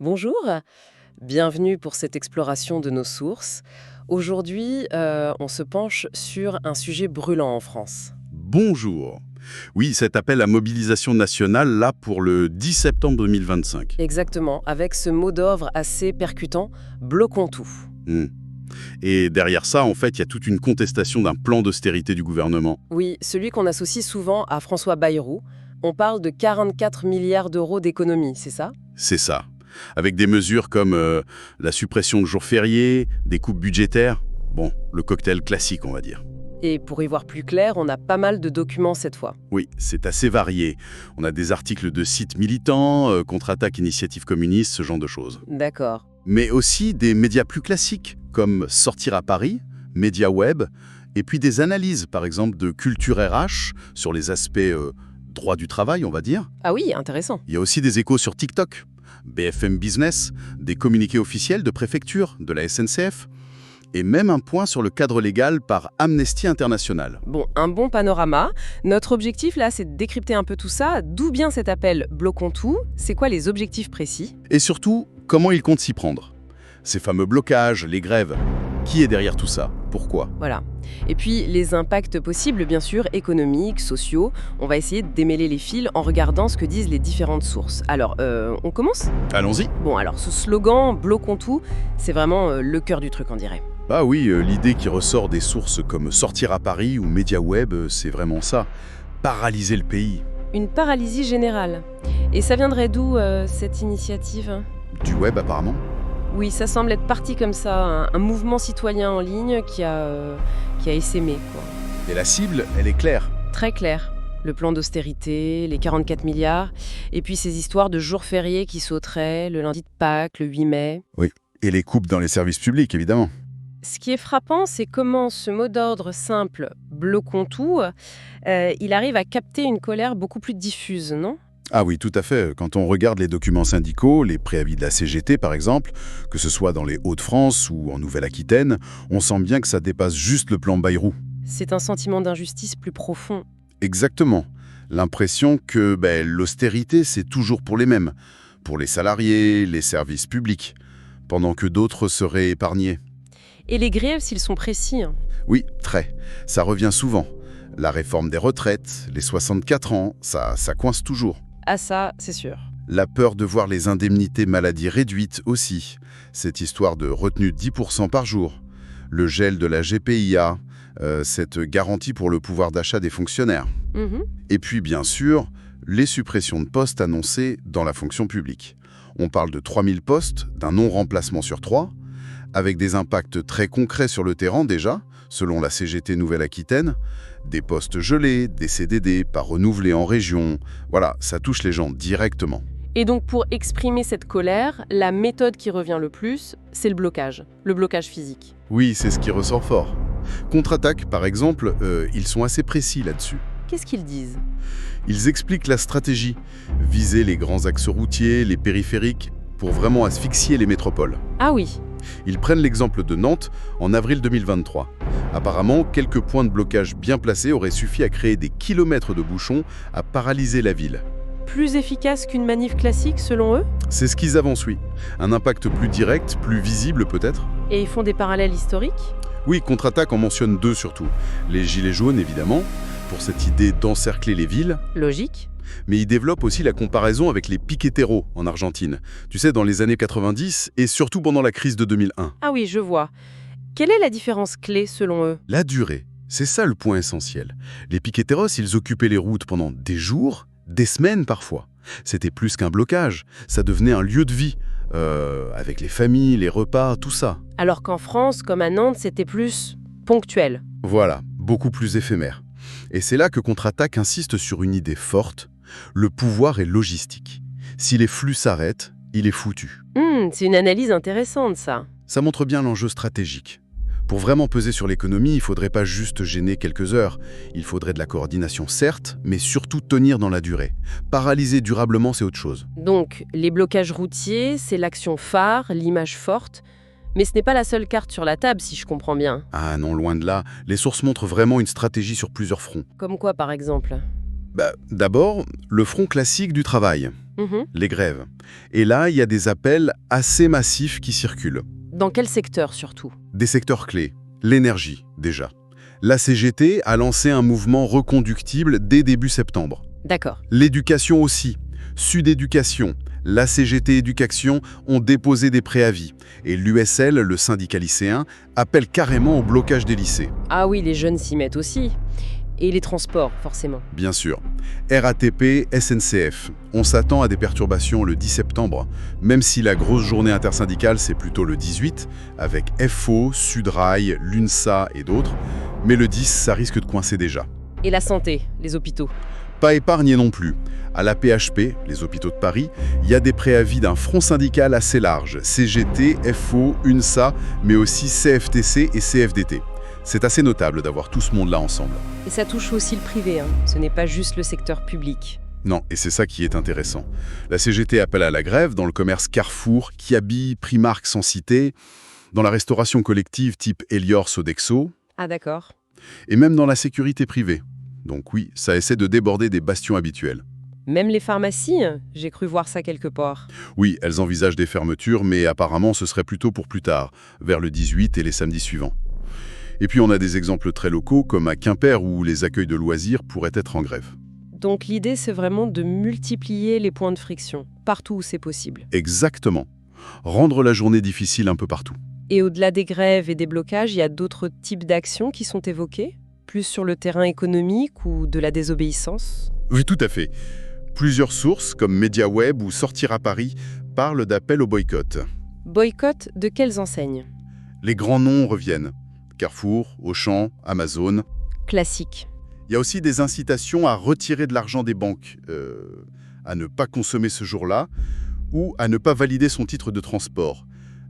Bonjour, bienvenue pour cette exploration de nos sources. Aujourd'hui, on se penche sur un sujet brûlant en France. Bonjour. Oui, cet appel à mobilisation nationale, là, pour le 10 septembre 2025. Exactement, avec ce mot d'ordre assez percutant, bloquons tout. Hmm. Et derrière ça, en fait, il y a toute une contestation d'un plan d'austérité du gouvernement. Oui, celui qu'on associe souvent à François Bayrou. On parle de 44 milliards d'euros d'économies, c'est ça? C'est ça. Avec des mesures comme la suppression de jours fériés, des coupes budgétaires. Bon, le cocktail classique, on va dire. Et pour y voir plus clair, on a pas mal de documents cette fois. Oui, c'est assez varié. On a des articles de sites militants, contre-attaque initiative communiste, ce genre de choses. D'accord. Mais aussi des médias plus classiques, comme Sortir à Paris, Média Web, et puis des analyses, par exemple, de Culture RH, sur les aspects droit du travail, on va dire. Ah oui, intéressant. Il y a aussi des échos sur TikTok, BFM Business, des communiqués officiels de préfecture, de la SNCF, et même un point sur le cadre légal par Amnesty International. Bon, un bon panorama. Notre objectif là, c'est de décrypter un peu tout ça. D'où bien cet appel bloquons tout? C'est quoi les objectifs précis? Et surtout, comment ils comptent s'y prendre? Ces fameux blocages, les grèves. Qui est derrière tout ça? Pourquoi? Voilà. Et puis les impacts possibles, bien sûr, économiques, sociaux. On va essayer de démêler les fils en regardant ce que disent les différentes sources. Alors, on commence? Allons-y. Bon, alors ce slogan bloquons tout, c'est vraiment le cœur du truc, on dirait. Ah oui, l'idée qui ressort des sources comme Sortir à Paris ou Média Web, c'est vraiment ça. Paralyser le pays. Une paralysie générale. Et ça viendrait d'où cette initiative? Du web apparemment. Oui, ça semble être parti comme ça, un mouvement citoyen en ligne qui a essaimé, quoi. Et la cible, elle est claire. Très clair. Le plan d'austérité, les 44 milliards, et puis ces histoires de jours fériés qui sauteraient, le lundi de Pâques, le 8 mai. Oui. Et les coupes dans les services publics, évidemment. Ce qui est frappant, c'est comment ce mot d'ordre simple « bloquons tout », il arrive à capter une colère beaucoup plus diffuse, non ? Ah oui, tout à fait. Quand on regarde les documents syndicaux, les préavis de la CGT par exemple, que ce soit dans les Hauts-de-France ou en Nouvelle-Aquitaine, on sent bien que ça dépasse juste le plan Bayrou. C'est un sentiment d'injustice plus profond. Exactement. L'impression que l'austérité, c'est toujours pour les mêmes. Pour les salariés, les services publics. Pendant que d'autres seraient épargnés. Et les grèves, s'ils sont précis, hein. Oui, très. Ça revient souvent. La réforme des retraites, les 64 ans, ça coince toujours. Ah ça, c'est sûr. La peur de voir les indemnités maladie réduites aussi. Cette histoire de retenue de 10% par jour. Le gel de la GPIA, cette garantie pour le pouvoir d'achat des fonctionnaires. Mhm. Et puis, bien sûr, les suppressions de postes annoncées dans la fonction publique. On parle de 3000 postes, d'un non-remplacement sur 3, avec des impacts très concrets sur le terrain déjà, selon la CGT Nouvelle-Aquitaine, des postes gelés, des CDD, pas renouvelés en région. Voilà, ça touche les gens directement. Et donc pour exprimer cette colère, la méthode qui revient le plus, c'est le blocage physique. Oui, c'est ce qui ressort fort. Contre-attaque, par exemple, ils sont assez précis là-dessus. Qu'est-ce qu'ils disent? Ils expliquent la stratégie, viser les grands axes routiers, les périphériques, pour vraiment asphyxier les métropoles. Ah oui. Ils prennent l'exemple de Nantes en avril 2023. Apparemment, quelques points de blocage bien placés auraient suffi à créer des kilomètres de bouchons, à paralyser la ville. Plus efficace qu'une manif classique selon eux? C'est ce qu'ils avancent, oui. Un impact plus direct, plus visible peut-être. Et ils font des parallèles historiques? Oui, Contre-attaque en mentionne deux surtout. Les gilets jaunes, évidemment, pour cette idée d'encercler les villes. Logique. Mais il développe aussi la comparaison avec les piqueteros en Argentine. Tu sais, dans les années 90 et surtout pendant la crise de 2001. Ah oui, je vois. Quelle est la différence clé selon eux? La durée, c'est ça le point essentiel. Les piqueteros, ils occupaient les routes pendant des jours, des semaines parfois. C'était plus qu'un blocage, ça devenait un lieu de vie, avec les familles, les repas, tout ça. Alors qu'en France, comme à Nantes, c'était plus ponctuel. Voilà, beaucoup plus éphémère. Et c'est là que Contre-attaque insiste sur une idée forte, le pouvoir est logistique. Si les flux s'arrêtent, il est foutu. C'est une analyse intéressante, ça. Ça montre bien l'enjeu stratégique. Pour vraiment peser sur l'économie, il ne faudrait pas juste gêner quelques heures. Il faudrait de la coordination, certes, mais surtout tenir dans la durée. Paralyser durablement, c'est autre chose. Donc, les blocages routiers, c'est l'action phare, l'image forte. Mais ce n'est pas la seule carte sur la table, si je comprends bien. Ah non, loin de là. Les sources montrent vraiment une stratégie sur plusieurs fronts. Comme quoi, par exemple? D'abord, le front classique du travail, Mhm. les grèves. Et là, il y a des appels assez massifs qui circulent. Dans quel secteur surtout? Des secteurs clés, l'énergie déjà. La CGT a lancé un mouvement reconductible dès début septembre. D'accord. L'éducation aussi. Sud Éducation, la CGT Éducation ont déposé des préavis. Et l'USL, le syndicat lycéen, appelle carrément au blocage des lycées. Ah oui, les jeunes s'y mettent aussi. Et les transports, forcément. Bien sûr. RATP, SNCF. On s'attend à des perturbations le 10 septembre, même si la grosse journée intersyndicale, c'est plutôt le 18, avec FO, Sudrail, l'UNSA et d'autres. Mais le 10, ça risque de coincer déjà. Et la santé, les hôpitaux. Pas épargnés non plus. À la PHP, les hôpitaux de Paris, il y a des préavis d'un front syndical assez large. CGT, FO, UNSA, mais aussi CFTC et CFDT. C'est assez notable d'avoir tout ce monde-là ensemble. Et ça touche aussi le privé, hein. Ce n'est pas juste le secteur public. Non, et c'est ça qui est intéressant. La CGT appelle à la grève dans le commerce Carrefour, Kiabi, Primark sans citer, dans la restauration collective type Elior, Sodexo, Ah d'accord. et même dans la sécurité privée. Donc oui, ça essaie de déborder des bastions habituels. Même les pharmacies, j'ai cru voir ça quelque part. Oui, elles envisagent des fermetures, mais apparemment ce serait plutôt pour plus tard, vers le 18 et les samedis suivants. Et puis on a des exemples très locaux, comme à Quimper, où les accueils de loisirs pourraient être en grève. Donc l'idée, c'est vraiment de multiplier les points de friction, partout où c'est possible. Exactement. Rendre la journée difficile un peu partout. Et au-delà des grèves et des blocages, il y a d'autres types d'actions qui sont évoquées? Plus sur le terrain économique ou de la désobéissance? Oui, tout à fait. Plusieurs sources, comme MediaWeb ou Sortir à Paris, parlent d'appel au boycott. Boycott de quelles enseignes? Les grands noms reviennent. Carrefour, Auchan, Amazon. Classique. Il y a aussi des incitations à retirer de l'argent des banques, à ne pas consommer ce jour-là, ou à ne pas valider son titre de transport.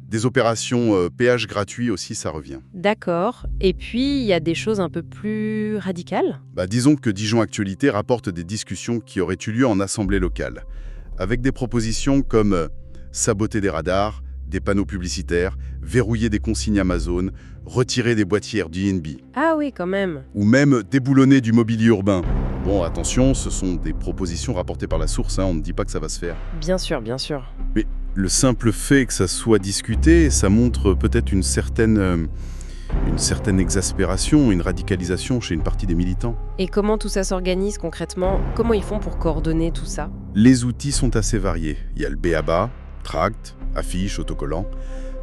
Des opérations péage gratuit aussi, ça revient. D'accord. Et puis, il y a des choses un peu plus radicales? Disons que Dijon Actualité rapporte des discussions qui auraient eu lieu en assemblée locale, avec des propositions comme saboter des radars, des panneaux publicitaires, verrouiller des consignes Amazon, retirer des boîtiers Airbnb, Ah oui, quand même. ou même déboulonner du mobilier urbain. Bon, attention, ce sont des propositions rapportées par la source, on ne dit pas que ça va se faire. Bien sûr, bien sûr. Mais le simple fait que ça soit discuté, ça montre peut-être une certaine exaspération, une radicalisation chez une partie des militants. Et comment tout ça s'organise concrètement? Comment ils font pour coordonner tout ça? Les outils sont assez variés. Il y a le b.a.-ba, tracts, affiches, autocollants,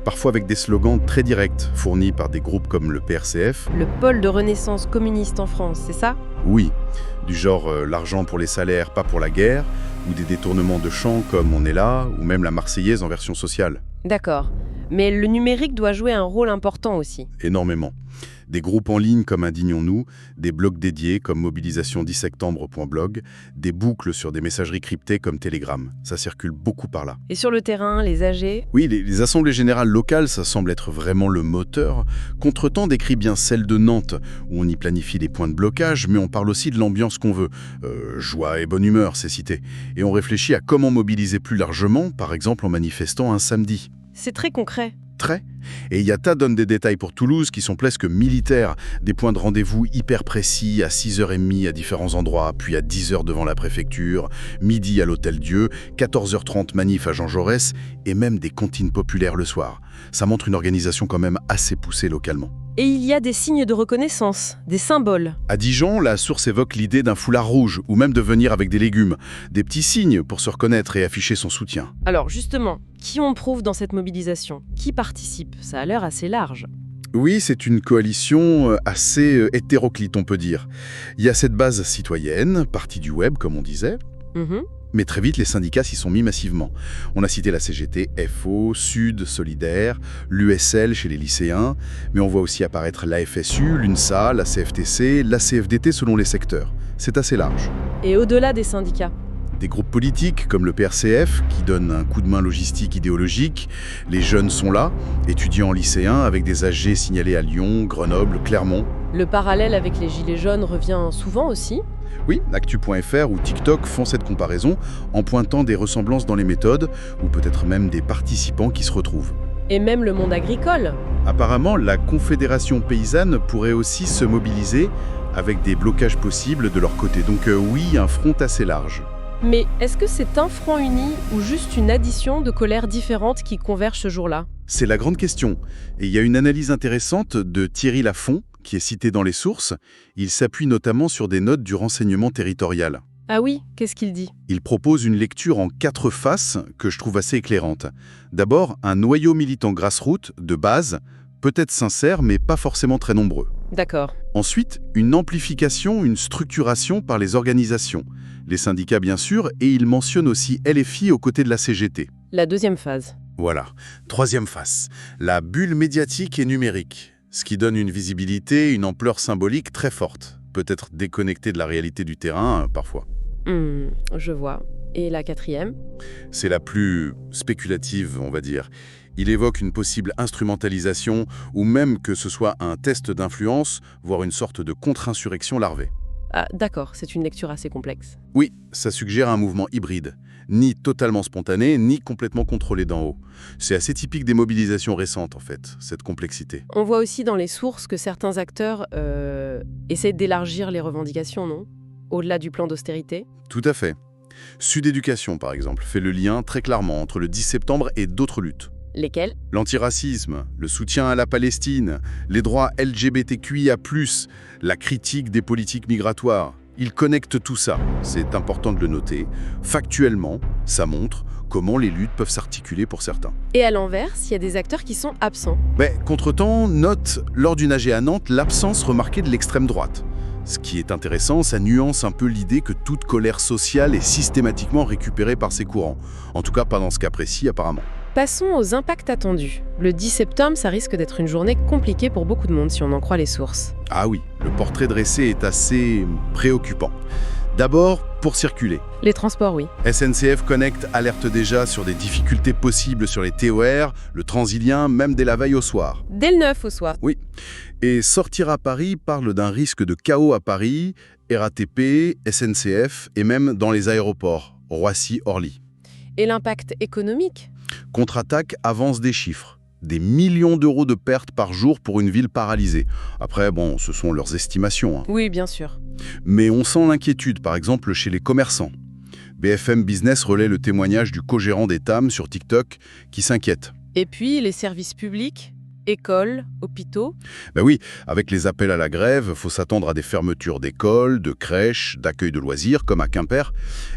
parfois avec des slogans très directs, fournis par des groupes comme le PRCF. Le pôle de renaissance communiste en France, c'est ça? Oui, du genre l'argent pour les salaires, pas pour la guerre, ou des détournements de chants comme On est là, ou même la Marseillaise en version sociale. D'accord. Mais le numérique doit jouer un rôle important aussi. Énormément. Des groupes en ligne comme Indignons-nous, des blogs dédiés comme mobilisation10septembre.blog, des boucles sur des messageries cryptées comme Telegram. Ça circule beaucoup par là. Et sur le terrain, les AG? Oui, les assemblées générales locales, ça semble être vraiment le moteur. Contretemps décrit bien celle de Nantes, où on y planifie les points de blocage, mais on parle aussi de l'ambiance qu'on veut. Joie et bonne humeur, c'est cité. Et on réfléchit à comment mobiliser plus largement, par exemple en manifestant un samedi. C'est très concret. Très. Et Yata donne des détails pour Toulouse qui sont presque militaires, des points de rendez-vous hyper précis à 6h30 à différents endroits, puis à 10h devant la préfecture, midi à l'Hôtel-Dieu, 14h30 manif à Jean Jaurès, et même des comptines populaires le soir. Ça montre une organisation quand même assez poussée localement. Et il y a des signes de reconnaissance, des symboles. À Dijon, la source évoque l'idée d'un foulard rouge, ou même de venir avec des légumes. Des petits signes pour se reconnaître et afficher son soutien. Alors justement, qui on prouve dans cette mobilisation? Qui participe? Ça a l'air assez large. Oui, c'est une coalition assez hétéroclite, on peut dire. Il y a cette base citoyenne, partie du web, comme on disait. Mais très vite, les syndicats s'y sont mis massivement. On a cité la CGT, FO, Sud, Solidaire, l'USL chez les lycéens, mais on voit aussi apparaître la FSU, l'UNSA, la CFTC, la CFDT selon les secteurs. C'est assez large. Et au-delà des syndicats? Des groupes politiques comme le PRCF, qui donne un coup de main logistique idéologique. Les jeunes sont là, étudiants lycéens, avec des AG signalés à Lyon, Grenoble, Clermont. Le parallèle avec les gilets jaunes revient souvent aussi? Oui, Actu.fr ou TikTok font cette comparaison en pointant des ressemblances dans les méthodes ou peut-être même des participants qui se retrouvent. Et même le monde agricole? Apparemment, la Confédération paysanne pourrait aussi se mobiliser avec des blocages possibles de leur côté. Donc oui, un front assez large. Mais est-ce que c'est un front uni ou juste une addition de colères différentes qui convergent ce jour-là? C'est la grande question. Et il y a une analyse intéressante de Thierry Lafont, qui est citée dans les sources. Il s'appuie notamment sur des notes du renseignement territorial. Ah oui, qu'est-ce qu'il dit? Il propose une lecture en 4 faces que je trouve assez éclairante. D'abord, un noyau militant grassroots, de base, peut-être sincère, mais pas forcément très nombreux. D'accord. Ensuite, une amplification, une structuration par les organisations. Les syndicats, bien sûr, et il mentionne aussi LFI aux côtés de la CGT. La deuxième phase. Voilà. Troisième face, la bulle médiatique et numérique, ce qui donne une visibilité, une ampleur symbolique très forte, peut-être déconnectée de la réalité du terrain, parfois. Je vois. Et la quatrième? C'est la plus spéculative, on va dire. Il évoque une possible instrumentalisation, ou même que ce soit un test d'influence, voire une sorte de contre-insurrection larvée. Ah, d'accord, c'est une lecture assez complexe. Oui, ça suggère un mouvement hybride, ni totalement spontané, ni complètement contrôlé d'en haut. C'est assez typique des mobilisations récentes, en fait, cette complexité. On voit aussi dans les sources que certains acteurs essaient d'élargir les revendications, non? Au-delà du plan d'austérité? Tout à fait. Sud Éducation, par exemple, fait le lien très clairement entre le 10 septembre et d'autres luttes. Lesquels? L'antiracisme, le soutien à la Palestine, les droits LGBTQIA+, la critique des politiques migratoires. Ils connectent tout ça, c'est important de le noter. Factuellement, ça montre comment les luttes peuvent s'articuler pour certains. Et à l'inverse, il y a des acteurs qui sont absents. Contretemps, note, lors d'une AG à Nantes, l'absence remarquée de l'extrême droite. Ce qui est intéressant, ça nuance un peu l'idée que toute colère sociale est systématiquement récupérée par ces courants. En tout cas, pas dans ce cas précis, apparemment. Passons aux impacts attendus. Le 10 septembre, ça risque d'être une journée compliquée pour beaucoup de monde si on en croit les sources. Ah oui, le portrait dressé est assez préoccupant. D'abord, pour circuler. Les transports, oui. SNCF Connect alerte déjà sur des difficultés possibles sur les TER, le Transilien, même dès la veille au soir. Dès le 9 au soir. Oui. Et Sortir à Paris parle d'un risque de chaos à Paris, RATP, SNCF et même dans les aéroports, Roissy-Orly. Et l'impact économique? Contre-attaque avance des chiffres. Des millions d'euros de pertes par jour pour une ville paralysée. Après, ce sont leurs estimations. Oui, bien sûr. Mais on sent l'inquiétude, par exemple, chez les commerçants. BFM Business relaie le témoignage du co-gérant des TAM sur TikTok qui s'inquiète. Et puis, les services publics? Écoles, hôpitaux? Oui, avec les appels à la grève, faut s'attendre à des fermetures d'écoles, de crèches, d'accueil de loisirs, comme à Quimper,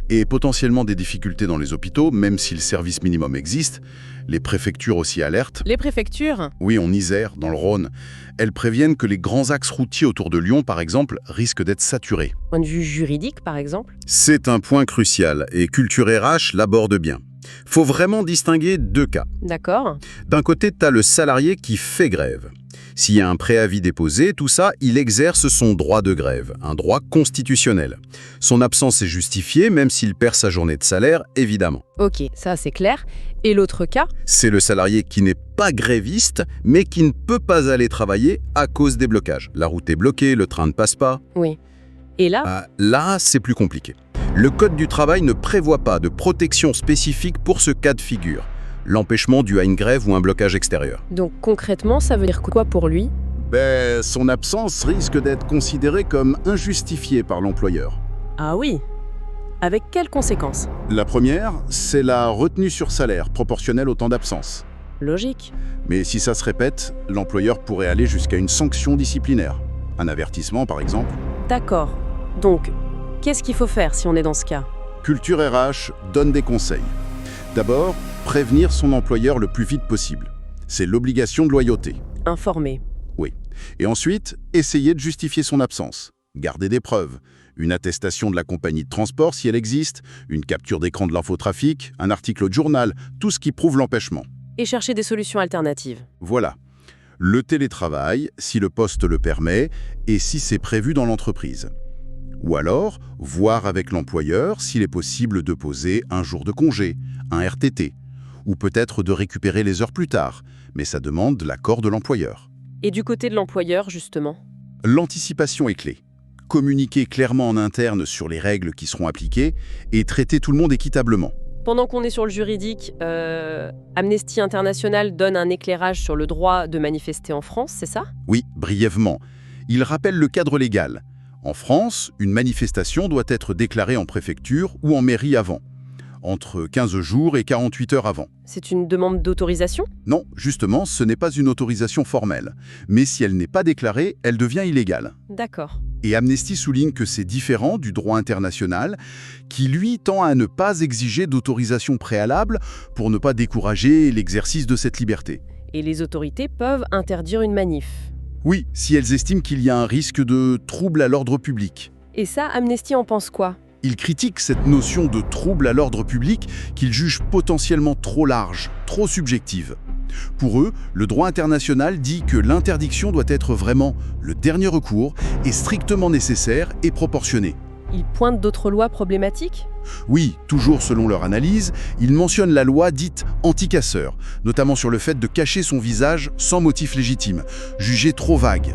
et potentiellement des difficultés dans les hôpitaux, même si le service minimum existe. Les préfectures aussi alertent. Les préfectures? Oui, en Isère, dans le Rhône. Elles préviennent que les grands axes routiers autour de Lyon, par exemple, risquent d'être saturés. Point de vue juridique, par exemple? C'est un point crucial, et Culture RH l'aborde bien. Faut vraiment distinguer 2 cas. D'accord. D'un côté, tu as le salarié qui fait grève. S'il y a un préavis déposé, tout ça, il exerce son droit de grève, un droit constitutionnel. Son absence est justifiée, même s'il perd sa journée de salaire, évidemment. Ok, ça c'est clair. Et l'autre cas? C'est le salarié qui n'est pas gréviste, mais qui ne peut pas aller travailler à cause des blocages. La route est bloquée, le train ne passe pas. Oui. Et là? Là, c'est plus compliqué. Le Code du travail ne prévoit pas de protection spécifique pour ce cas de figure. L'empêchement dû à une grève ou un blocage extérieur. Donc concrètement, ça veut dire quoi pour lui? Son absence risque d'être considérée comme injustifiée par l'employeur. Ah oui. Avec quelles conséquences? La première, c'est la retenue sur salaire proportionnelle au temps d'absence. Logique. Mais si ça se répète, l'employeur pourrait aller jusqu'à une sanction disciplinaire. Un avertissement, par exemple. D'accord. Donc, qu'est-ce qu'il faut faire si on est dans ce cas? Culture RH donne des conseils. D'abord, prévenir son employeur le plus vite possible. C'est l'obligation de loyauté. Informer. Oui. Et ensuite, essayer de justifier son absence. Garder des preuves. Une attestation de la compagnie de transport si elle existe, une capture d'écran de l'infotrafic, un article de journal, tout ce qui prouve l'empêchement. Et chercher des solutions alternatives. Voilà. Le télétravail, si le poste le permet, et si c'est prévu dans l'entreprise. Ou alors, voir avec l'employeur s'il est possible de poser un jour de congé, un RTT, ou peut-être de récupérer les heures plus tard, mais ça demande l'accord de l'employeur. Et du côté de l'employeur, justement? L'anticipation est clé. Communiquer clairement en interne sur les règles qui seront appliquées et traiter tout le monde équitablement. Pendant qu'on est sur le juridique, Amnesty International donne un éclairage sur le droit de manifester en France, c'est ça? Oui, brièvement. Il rappelle le cadre légal. En France, une manifestation doit être déclarée en préfecture ou en mairie avant, entre 15 jours et 48 heures avant. C'est une demande d'autorisation? Non, justement, ce n'est pas une autorisation formelle. Mais si elle n'est pas déclarée, elle devient illégale. D'accord. Et Amnesty souligne que c'est différent du droit international, qui lui tend à ne pas exiger d'autorisation préalable pour ne pas décourager l'exercice de cette liberté. Et les autorités peuvent interdire une manif. Oui, si elles estiment qu'il y a un risque de trouble à l'ordre public. Et ça, Amnesty en pense quoi? Ils critiquent cette notion de trouble à l'ordre public qu'ils jugent potentiellement trop large, trop subjective. Pour eux, le droit international dit que l'interdiction doit être vraiment le dernier recours et strictement nécessaire et proportionné. Ils pointent d'autres lois problématiques? Oui, toujours selon leur analyse, ils mentionnent la loi dite anti-casseur, notamment sur le fait de cacher son visage sans motif légitime, jugée trop vague.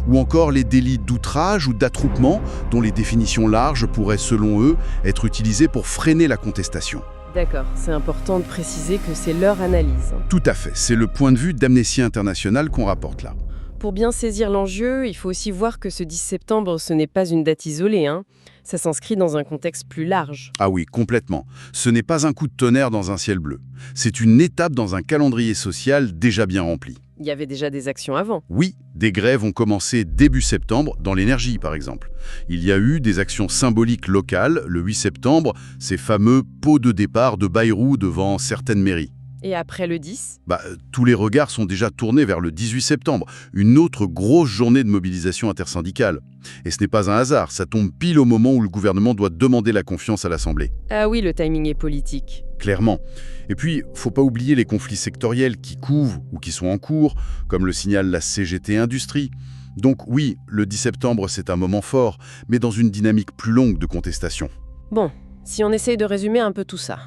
Ou encore les délits d'outrage ou d'attroupement, dont les définitions larges pourraient, selon eux, être utilisées pour freiner la contestation. D'accord, c'est important de préciser que c'est leur analyse. Tout à fait, c'est le point de vue d'Amnesty International qu'on rapporte là. Pour bien saisir l'enjeu, il faut aussi voir que ce 10 septembre, ce n'est pas une date isolée, hein. Ça s'inscrit dans un contexte plus large. Ah oui, complètement. Ce n'est pas un coup de tonnerre dans un ciel bleu. C'est une étape dans un calendrier social déjà bien rempli. Il y avait déjà des actions avant. Oui, des grèves ont commencé début septembre, dans l'énergie par exemple. Il y a eu des actions symboliques locales, le 8 septembre, ces fameux pots de départ de Bayrou devant certaines mairies. Et après le 10? Tous les regards sont déjà tournés vers le 18 septembre, une autre grosse journée de mobilisation intersyndicale. Et ce n'est pas un hasard, ça tombe pile au moment où le gouvernement doit demander la confiance à l'Assemblée. Ah oui, le timing est politique. Clairement. Et puis, faut pas oublier les conflits sectoriels qui couvent ou qui sont en cours, comme le signale la CGT Industrie. Donc oui, le 10 septembre, c'est un moment fort, mais dans une dynamique plus longue de contestation. Bon, si on essaye de résumer un peu tout ça.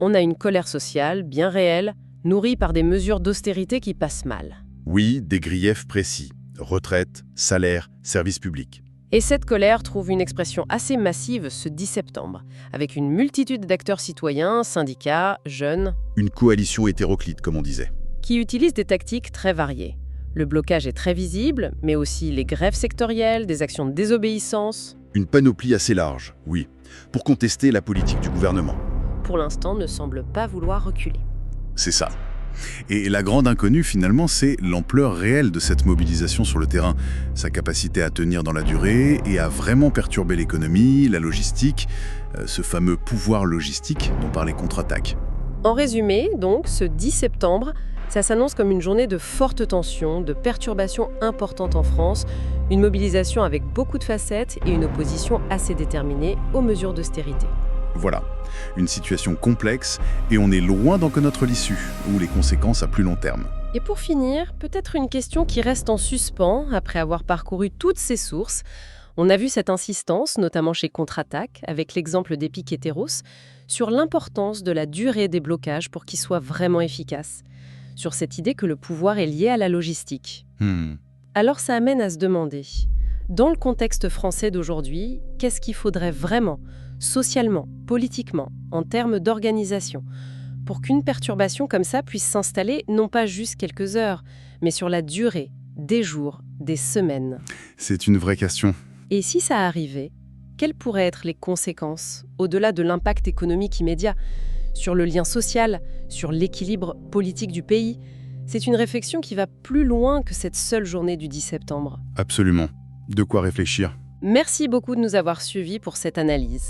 On a une colère sociale bien réelle, nourrie par des mesures d'austérité qui passent mal. Oui, des griefs précis. Retraite, salaire, services publics. Et cette colère trouve une expression assez massive ce 10 septembre, avec une multitude d'acteurs citoyens, syndicats, jeunes, Une coalition hétéroclite, comme on disait. qui utilisent des tactiques très variées. Le blocage est très visible, mais aussi les grèves sectorielles, des actions de désobéissance. Une panoplie assez large, oui, pour contester la politique du gouvernement. Pour l'instant, ne semble pas vouloir reculer. C'est ça. Et la grande inconnue, finalement, c'est l'ampleur réelle de cette mobilisation sur le terrain, sa capacité à tenir dans la durée et à vraiment perturber l'économie, la logistique, ce fameux pouvoir logistique dont parlait Contre-Attaque. En résumé, donc, ce 10 septembre, ça s'annonce comme une journée de forte tension, de perturbations importantes en France, une mobilisation avec beaucoup de facettes et une opposition assez déterminée aux mesures d'austérité. Voilà, une situation complexe et on est loin d'en connaître l'issue, ou les conséquences à plus long terme. Et pour finir, peut-être une question qui reste en suspens après avoir parcouru toutes ces sources. On a vu cette insistance, notamment chez Contre-Attaque, avec l'exemple d'Epic Hétéros, sur l'importance de la durée des blocages pour qu'ils soient vraiment efficaces, sur cette idée que le pouvoir est lié à la logistique. Alors ça amène à se demander, dans le contexte français d'aujourd'hui, qu'est-ce qu'il faudrait vraiment, socialement, politiquement, en termes d'organisation, pour qu'une perturbation comme ça puisse s'installer non pas juste quelques heures, mais sur la durée, des jours, des semaines. C'est une vraie question. Et si ça arrivait, quelles pourraient être les conséquences, au-delà de l'impact économique immédiat, sur le lien social, sur l'équilibre politique du pays? C'est une réflexion qui va plus loin que cette seule journée du 10 septembre. Absolument. De quoi réfléchir. Merci beaucoup de nous avoir suivis pour cette analyse.